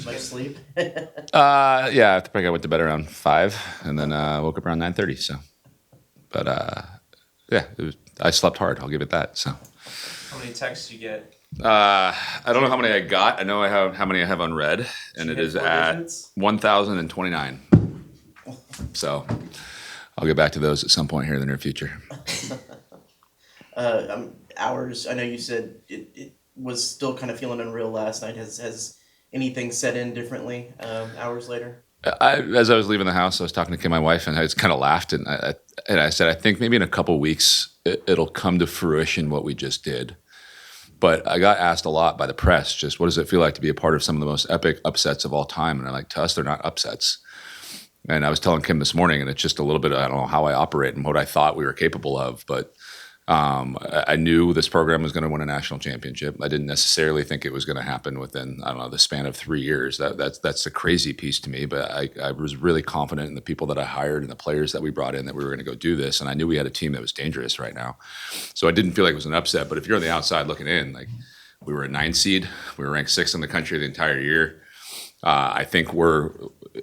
Much sleep? Yeah, I think I went to bed around 5, and then woke up around 9:30. So, but yeah, I slept hard. I'll give it that. So, How many texts you get? I don't know how many I got. I know I have how many I have unread, and you it hit is 4 at digits? 1,029. So, I'll get back to those at some point here in the near future. Hours. I know you said it was still kind of feeling unreal last night. Has anything set in differently hours later? As I was leaving the house, I was talking to Kim, my wife, and I just kind of laughed, and I said, I think maybe in a couple weeks it'll come to fruition what we just did. But I got asked a lot by the press, just what does it feel like to be a part of some of the most epic upsets of all time? And I'm like, to us, they're not upsets. And I was telling Kim this morning, and it's just a little bit, I don't know how I operate and what I thought we were capable of, but I knew this program was going to win a national championship. I didn't necessarily think it was going to happen within, I don't know, the span of 3 years. That's the crazy piece to me. But I was really confident in the people that I hired and the players that we brought in that we were going to go do this. And I knew we had a team that was dangerous right now. So I didn't feel like it was an upset. But if you're on the outside looking in, like we were a 9 seed, we were ranked 6th in the country the entire year. I think we're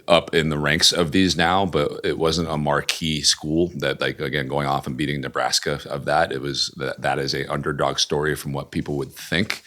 up in the ranks of these now, but it wasn't a marquee school that, like, again, going off and beating Nebraska of that. It was that is a underdog story from what people would think,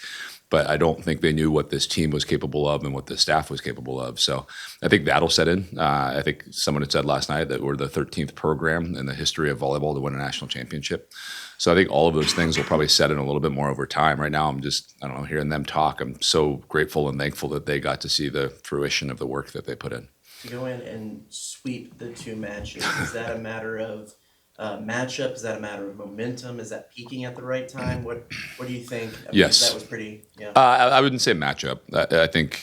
but I don't think they knew what this team was capable of and what the staff was capable of. So I think that'll set in. I think someone had said last night that we're the 13th program in the history of volleyball to win a national championship. So I think all of those things will probably set in a little bit more over time. Right now, I'm just, I don't know, hearing them talk. I'm so grateful and thankful that they got to see the fruition of the work that they put in. To go in and sweep the 2 matches, is that a matter of matchup? Is that a matter of momentum? Is that peaking at the right time? What do you think? I mean, Yes. that was pretty. Yeah. I wouldn't say matchup. I think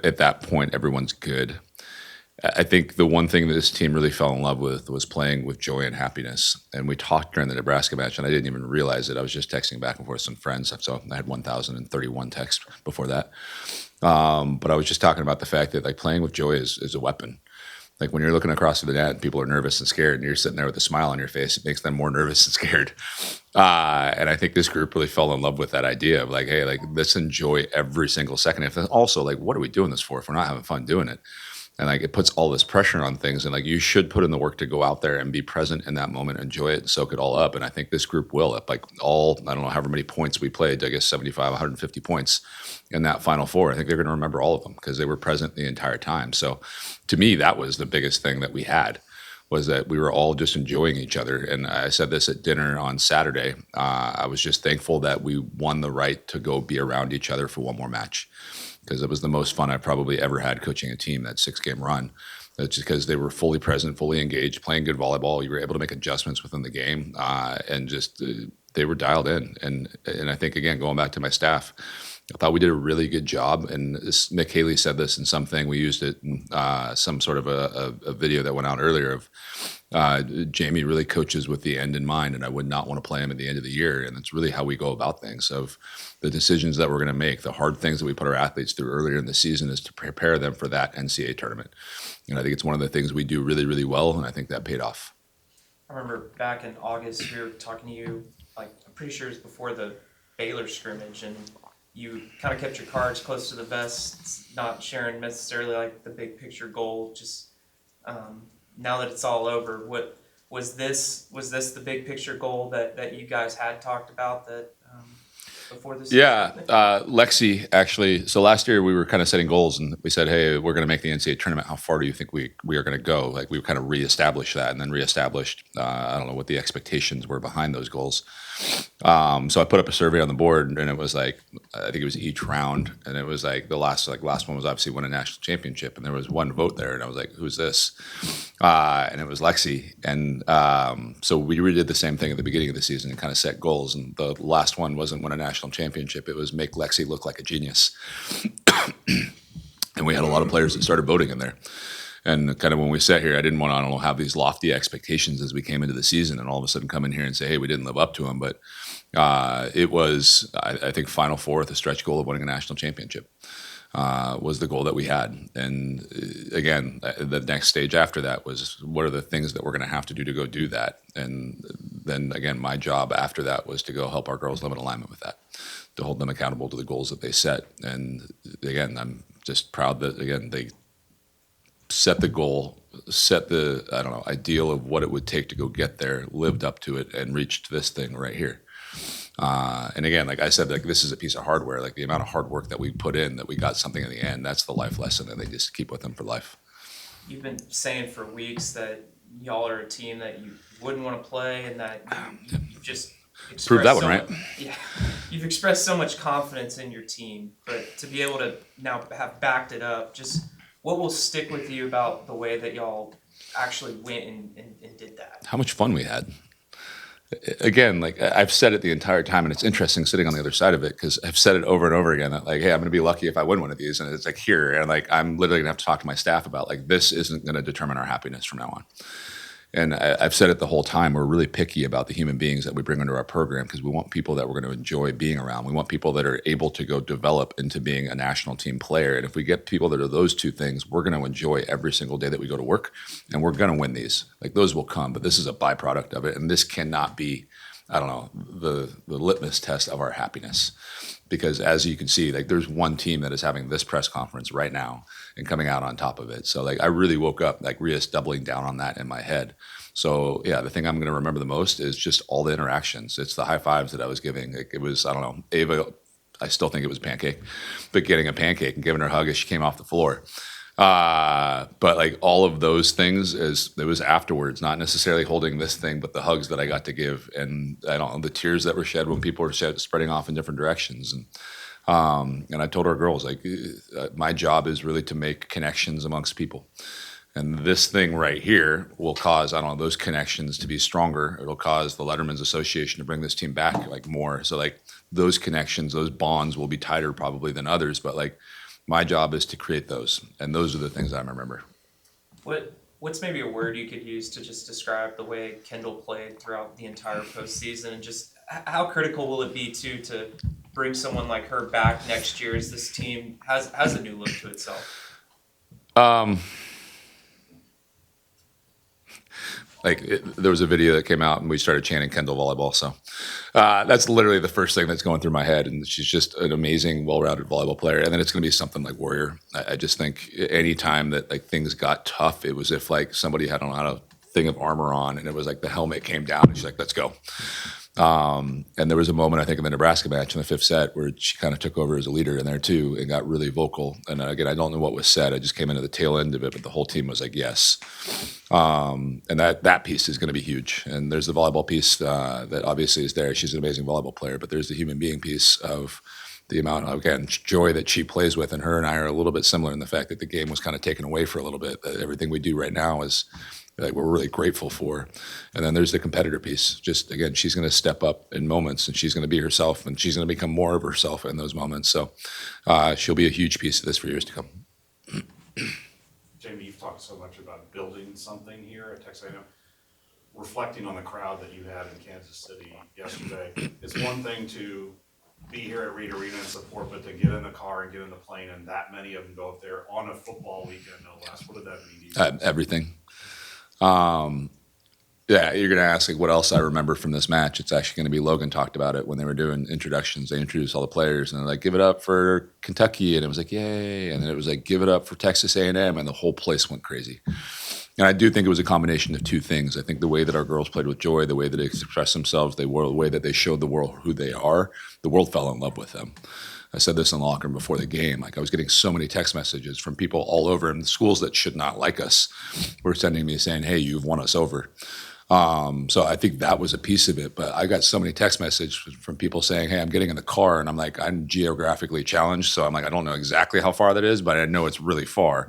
at that point everyone's good. I think the one thing that this team really fell in love with was playing with joy and happiness. And we talked during the Nebraska match, and I didn't even realize it. I was just texting back and forth with some friends. So I had 1,031 texts before that. But I was just talking about the fact that, like, playing with joy is a weapon. Like, when you're looking across the net and people are nervous and scared and you're sitting there with a smile on your face, it makes them more nervous and scared. And I think this group really fell in love with that idea of, like, hey, like, let's enjoy every single second. If also, like, what are we doing this for if we're not having fun doing it? And, like, it puts all this pressure on things, and, like, you should put in the work to go out there and be present in that moment, enjoy it, and soak it all up. And I think this group will. Like, I don't know however many points we played, I guess 75, 150 points in that Final Four. I think they're going to remember all of them because they were present the entire time. So to me, that was the biggest thing that we had, was that we were all just enjoying each other. And I said this at dinner on Saturday. I was just thankful that we won the right to go be around each other for one more match, because it was the most fun I've probably ever had coaching a team, that 6-game run. That's just because they were fully present, fully engaged, playing good volleyball. You were able to make adjustments within the game, and just they were dialed in. And I think, again, going back to my staff, I thought we did a really good job. And Mick Haley said this in something. We used it in some sort of a video that went out earlier of Jamie really coaches with the end in mind, and I would not want to play him at the end of the year. And it's really how we go about things, of the decisions that we're going to make, the hard things that we put our athletes through earlier in the season is to prepare them for that NCAA tournament. And I think it's one of the things we do really, really well, and I think that paid off. I remember back in August, we were talking to you, like, I'm pretty sure it was before the Baylor scrimmage, and you kind of kept your cards close to the vest, not sharing necessarily, like, the big picture goal. Just now that it's all over, what was this the big picture goal that you guys had talked about that before this? Yeah, Lexi, actually. So last year we were kind of setting goals, and we said, hey, we're going to make the NCAA tournament. How far do you think we are going to go? Like, we kind of reestablished that, and then reestablished, I don't know what the expectations were behind those goals. So I put up a survey on the board, and it was like, I think it was each round, and it was like the last one was obviously win a national championship, and there was one vote there, and I was like, who's this? And it was Lexi. And so we redid the same thing at the beginning of the season and kind of set goals, and the last one wasn't win a national championship, it was make Lexi look like a genius. And we had a lot of players that started voting in there. And kind of when we sat here, I didn't want to, I don't know, have these lofty expectations as we came into the season and all of a sudden come in here and say, hey, we didn't live up to them. But it was, I think, Final Four with a stretch goal of winning a national championship was the goal that we had. And again, the next stage after that was, what are the things that we're going to have to do to go do that? And then again, my job after that was to go help our girls live in alignment with that, to hold them accountable to the goals that they set. And again, I'm just proud that, again, they set the goal, set the, I don't know, ideal of what it would take to go get there, lived up to it, and reached this thing right here. And again, like I said, like this is a piece of hardware. Like the amount of hard work that we put in, that we got something in the end. That's the life lesson, and they just keep with them for life. You've been saying for weeks that y'all are a team that you wouldn't want to play, and that you just Prove that one, so right? Yeah, you've expressed so much confidence in your team, but to be able to now have backed it up, just what will stick with you about the way that y'all actually went and did that? How much fun we had. Again, like I've said it the entire time, and it's interesting sitting on the other side of it because I've said it over and over again that like, hey, I'm going to be lucky if I win one of these, and it's like here, and like I'm literally going to have to talk to my staff about like this isn't going to determine our happiness from now on. And I've said it the whole time. We're really picky about the human beings that we bring into our program because we want people that we're going to enjoy being around. We want people that are able to go develop into being a national team player. And if we get people that are those two things, we're going to enjoy every single day that we go to work, and we're going to win these. Like those will come, but this is a byproduct of it. And this cannot be, I don't know, the litmus test of our happiness. Because as you can see, like there's one team that is having this press conference right now and coming out on top of it. So like I really woke up like doubling down on that in my head. So yeah, the thing I'm going to remember the most is just all the interactions. It's the high fives that I was giving. Like it was, I don't know, Ava, I still think it was pancake, but getting a pancake and giving her a hug as she came off the floor. But like all of those things it was afterwards, not necessarily holding this thing, but the hugs that I got to give, and I don't know, the tears that were shed when people were spreading off in different directions. And I told our girls, like, my job is really to make connections amongst people. And this thing right here will cause, I don't know, those connections to be stronger. It'll cause the Letterman's Association to bring this team back like more. So like those connections, those bonds will be tighter probably than others, but like, my job is to create those, and those are the things I remember. What's maybe a word you could use to just describe the way Kendall played throughout the entire postseason, and just how critical will it be to bring someone like her back next year as this team has a new look to itself? There was a video that came out and we started chanting Kendall volleyball. So that's literally the first thing that's going through my head. And she's just an amazing, well-rounded volleyball player. And then it's going to be something like Warrior. I just think any time that like things got tough, it was if like somebody had a thing of armor on and it was like the helmet came down and she's like, let's go. And there was a moment, I think, in the Nebraska match in the fifth set where she kind of took over as a leader in there too and got really vocal. And again, I don't know what was said. I just came into the tail end of it, but the whole team was like, yes. And that piece is going to be huge. And there's the volleyball piece that obviously is there. She's an amazing volleyball player, but there's the human being piece of the amount of, again, joy that she plays with. And her and I are a little bit similar in the fact that the game was kind of taken away for a little bit. Everything we do right now is like we're really grateful for. And then there's the competitor piece. Just again, she's going to step up in moments and she's going to be herself and she's going to become more of herself in those moments. So she'll be a huge piece of this for years to come. Jamie, you've talked so much about building something here at Texas A&M. Reflecting on the crowd that you had in Kansas City yesterday, it's one thing to be here at Reed Arena and support, but to get in the car and get in the plane and that many of them go up there on a football weekend, no less. What did that mean to you? Everything. Yeah, you're going to ask like what else I remember from this match. It's actually going to be Logan talked about it when they were doing introductions. They introduced all the players and they're like, give it up for Kentucky. And it was like, yay. And then it was like, give it up for Texas A&M. And the whole place went crazy. And I do think it was a combination of two things. I think the way that our girls played with joy, the way that they expressed themselves, the way that they showed the world who they are, the world fell in love with them. I said this in the locker room before the game. Like I was getting so many text messages from people all over, and the schools that should not like us were sending me saying, hey, you've won us over. So I think that was a piece of it. But I got so many text messages from people saying, hey, I'm getting in the car. And I'm like, I'm geographically challenged. So I'm like, I don't know exactly how far that is, but I know it's really far.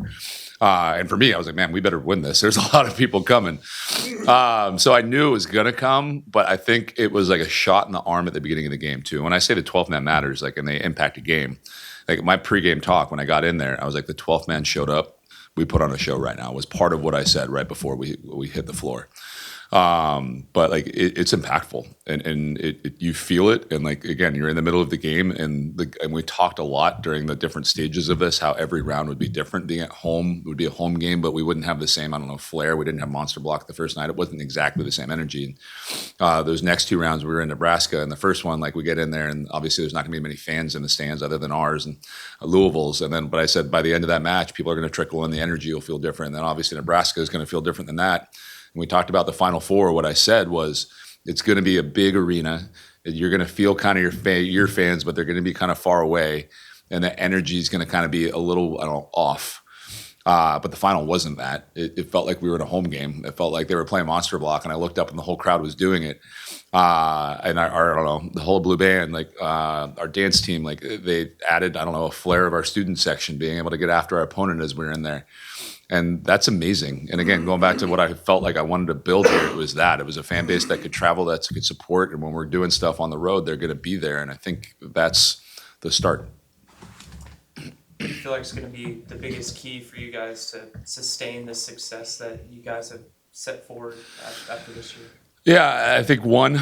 And for me, I was like, man, we better win this. There's a lot of people coming. So I knew it was going to come, but I think it was like a shot in the arm at the beginning of the game too. When I say the 12th man matters, like, and they impact a game, like my pregame talk, when I got in there, I was like, the 12th man showed up. We put on a show right now. It was part of what I said right before we hit the floor. But like it's impactful, and you feel it, and like again, you're in the middle of the game, and we talked a lot during the different stages of this how every round would be different. Being at home would be a home game, but we wouldn't have the same flair. We didn't have Monster Block the first night. It wasn't exactly the same energy. Those next two rounds, we were in Nebraska, and the first one, like we get in there, and obviously there's not going to be many fans in the stands other than ours and Louisville's. And then, but I said by the end of that match, people are going to trickle in. The energy will feel different. And then obviously Nebraska is going to feel different than that. And we talked about the Final Four. What I said was it's going to be a big arena. You're going to feel kind of your fans, but they're going to be kind of far away, and the energy is going to kind of be a little off. But the final wasn't that. It felt like we were in a home game. It felt like they were playing Monster Block, and I looked up and the whole crowd was doing it. And I don't know, the whole blue band, like our dance team, like they added, I don't know, a flair of our student section, being able to get after our opponent as we were in there. And that's amazing. And again, going back to what I felt like I wanted to build here, it was a fan base that could travel, that could support. And when we're doing stuff on the road, they're going to be there. And I think that's the start. Do you feel like it's going to be the biggest key for you guys to sustain the success that you guys have set forward after this year? Yeah, I think one,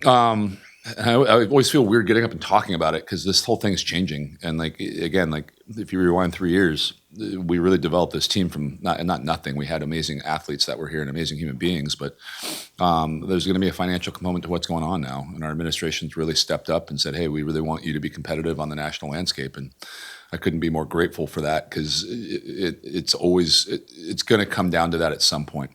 I always feel weird getting up and talking about it because this whole thing is changing. And like, again, like if you rewind 3 years, we really developed this team from not nothing. We had amazing athletes that were here and amazing human beings, but there's going to be a financial component to what's going on now. And our administration's really stepped up and said, hey, we really want you to be competitive on the national landscape. And I couldn't be more grateful for that because it's going to come down to that at some point.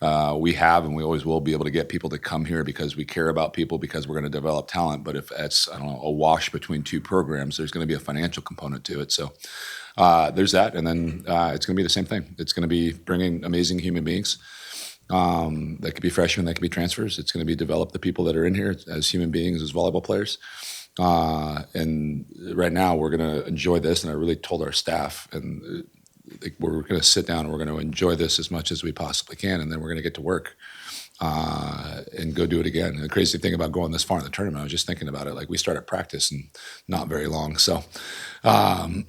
We have and we always will be able to get people to come here because we care about people, because we're going to develop talent. But if it's, I don't know, a wash between two programs, there's going to be a financial component to it. So there's that. And then it's going to be the same thing. It's going to be bringing amazing human beings. That could be freshmen, that could be transfers. It's going to be develop the people that are in here as human beings, as volleyball players. And right now we're going to enjoy this. And I really told our staff, and we're going to sit down and we're going to enjoy this as much as we possibly can. And then we're going to get to work and go do it again. And the crazy thing about going this far in the tournament, I was just thinking about it. Like we started practice and not very long. So, yeah,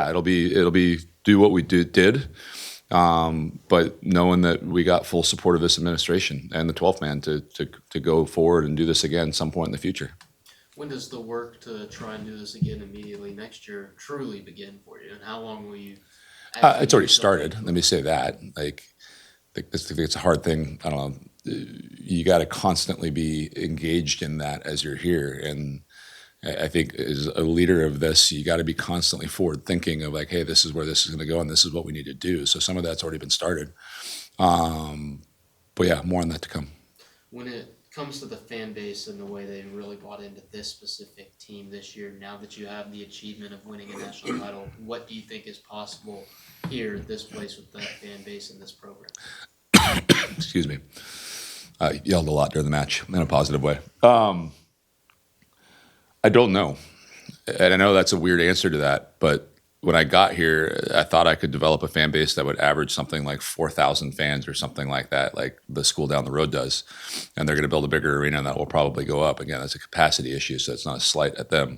it'll be do what we did. But knowing that we got full support of this administration and the 12th man to go forward and do this again some point in the future. When does the work to try and do this again immediately next year truly begin for you? And how long will you? It's already started. Let me say that. Like, it's a hard thing. I don't know. You got to constantly be engaged in that as you're here. And I think as a leader of this, you got to be constantly forward thinking of like, hey, this is where this is going to go and this is what we need to do. So some of that's already been started. But yeah, more on that to come. When it comes to the fan base and the way they really bought into this specific team this year, now that you have the achievement of winning a national title, what do you think is possible here at this place with that fan base and this program? Excuse me. I yelled a lot during the match in a positive way. I don't know. And I know that's a weird answer to that, but when I got here, I thought I could develop a fan base that would average something like 4,000 fans or something like that, like the school down the road does. And they're going to build a bigger arena and that will probably go up. Again, that's a capacity issue, so it's not a slight at them.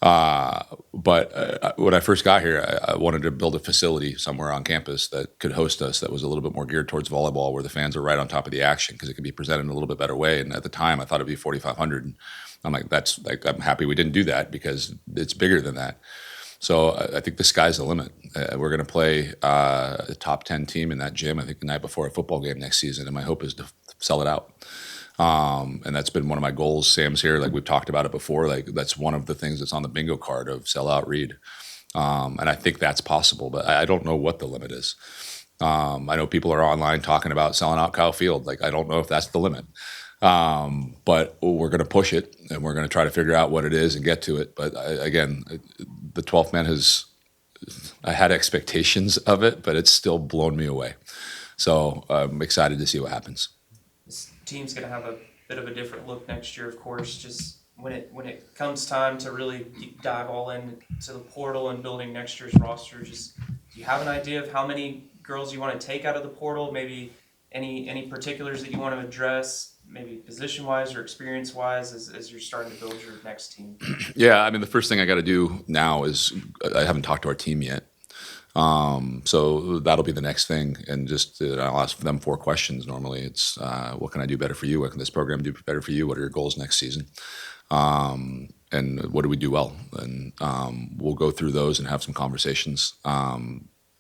But when I first got here, I wanted to build a facility somewhere on campus that could host us, that was a little bit more geared towards volleyball, where the fans are right on top of the action because it could be presented in a little bit better way. And at the time, I thought it'd be 4,500. I'm like, I'm happy we didn't do that because it's bigger than that. So I think the sky's the limit. We're going to play a top 10 team in that gym, I think the night before a football game next season. And my hope is to sell it out. And that's been one of my goals. Sam's here, like we've talked about it before. Like that's one of the things that's on the bingo card of sell out Reed. And I think that's possible, but I don't know what the limit is. I know people are online talking about selling out Kyle Field. Like, I don't know if that's the limit. But we're going to push it and we're going to try to figure out what it is and get to it. But again, the 12th man I had expectations of it, but it's still blown me away. So I'm excited to see what happens. This team's going to have a bit of a different look next year, of course. Just when it comes time to really dive all into the portal and building next year's roster, just do you have an idea of how many girls you want to take out of the portal? Maybe any particulars that you want to address, maybe position-wise or experience-wise, as you're starting to build your next team? Yeah, I mean, the first thing I got to do now is I haven't talked to our team yet. So that'll be the next thing. And just I'll ask them 4 questions. Normally it's what can I do better for you? What can this program do better for you? What are your goals next season? And what do we do well? And we'll go through those and have some conversations.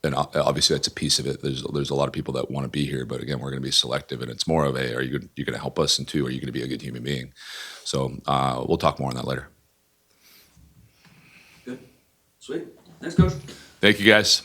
And obviously that's a piece of it. There's a lot of people that want to be here, but again, we're going to be selective, and it's more of a, are you going to help us? And 2, are you going to be a good human being? So we'll talk more on that later. Good. Sweet. Thanks, Coach. Thank you, guys.